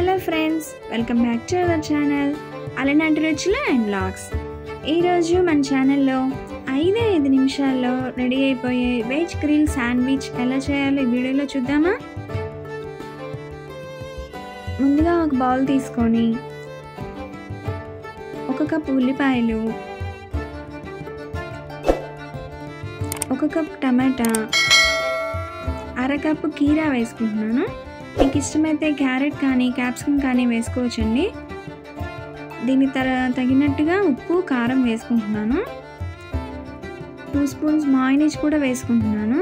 Hello friends, welcome back to our channel అలనాటి రుచులు and vlogs. ఈరోజు మన ఛానల్లో 5 నిమిషాల్లో రెడీ అయిపోయే వెజ్ గ్రిల్ శాండ్విచ్ ఎలా చేయాలో ఈ వీడియోలో చూద్దామా. ముందుగా ఒక బౌల్ తీసుకొని 1 కప్ ఉల్లిపాయలు, 1 కప్ టమాటా, 1/2 కప్పు కీరా వేసుకుంటున్నాను. మీకు ఇష్టమైతే క్యారెట్ కానీ క్యాప్సికమ్ కానీ వేసుకోవచ్చండి. దీని తగినట్టుగా ఉప్పు కారం వేసుకుంటున్నాను. 2 స్పూన్స్ మాయోనీస్ కూడా వేసుకుంటున్నాను.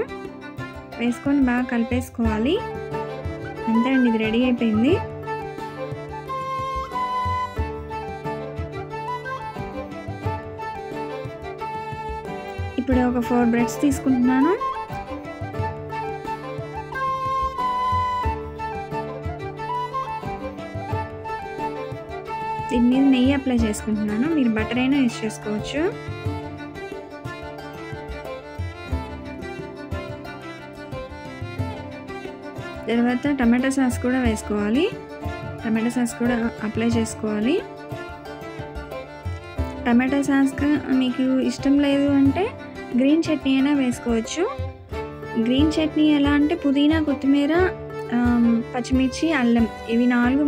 వేసుకొని బాగా కలిపేసుకోవాలి. అంతే అండి, ఇది రెడీ అయిపోయింది. ఇప్పుడు ఒక 4 బ్రెడ్స్ తీసుకుంటున్నాను. దీని మీద నెయ్యి అప్లై చేసుకుంటున్నాను. మీరు బటర్ అయినా యూజ్ చేసుకోవచ్చు. తర్వాత టమాటా సాస్ కూడా వేసుకోవాలి. టమాటా సాస్ కూడా అప్లై చేసుకోవాలి. టమాటా సాస్ మీకు ఇష్టం లేదు అంటే గ్రీన్ చట్నీ అయినా వేసుకోవచ్చు. గ్రీన్ చట్నీ ఎలా అంటే పుదీనా, కొత్తిమీర, పచ్చిమిర్చి, అల్లం ఇవి 4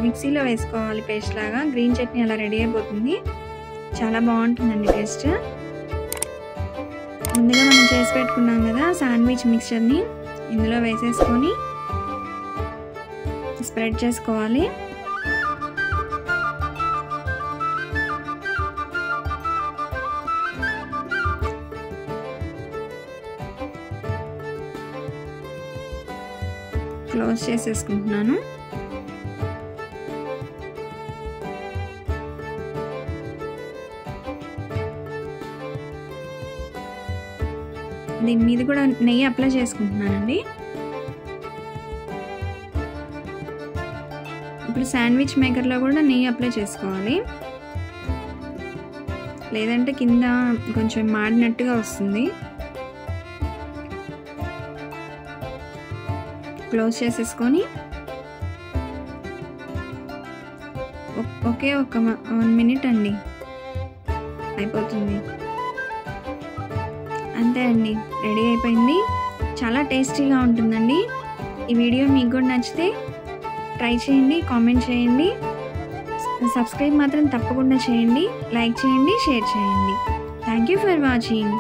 మిక్సీలో వేసుకోవాలి పేస్ట్ లాగా. గ్రీన్ చట్నీ అలా రెడీ అయిపోతుంది. చాలా బాగుంటుందండి టేస్ట్. ముందుగా మనం చేసి పెట్టుకున్నాం కదా శాండ్విచ్ మిక్చర్ని ఇందులో వేసేసుకొని స్ప్రెడ్ చేసుకోవాలి. క్లోజ్ చేసేసుకుంటున్నాను. దీని మీద కూడా నెయ్యి అప్లై చేసుకుంటున్నానండి. ఇప్పుడు శాండ్విచ్ మేకర్లో కూడా నెయ్యి అప్లై చేసుకోవాలి, లేదంటే కింద కొంచెం మాడినట్టుగా వస్తుంది. క్లోజ్ చేసేసుకొని ఒకే 1 మినిట్ అండి, అయిపోతుంది. అంతే అండి, రెడీ అయిపోయింది. చాలా టేస్టీగా ఉంటుందండి. ఈ వీడియో మీకు కూడా నచ్చితే ట్రై చేయండి, కామెంట్ చేయండి, సబ్స్క్రైబ్ మాత్రం తప్పకుండా చేయండి, లైక్ చేయండి, షేర్ చేయండి. Thank you for watching.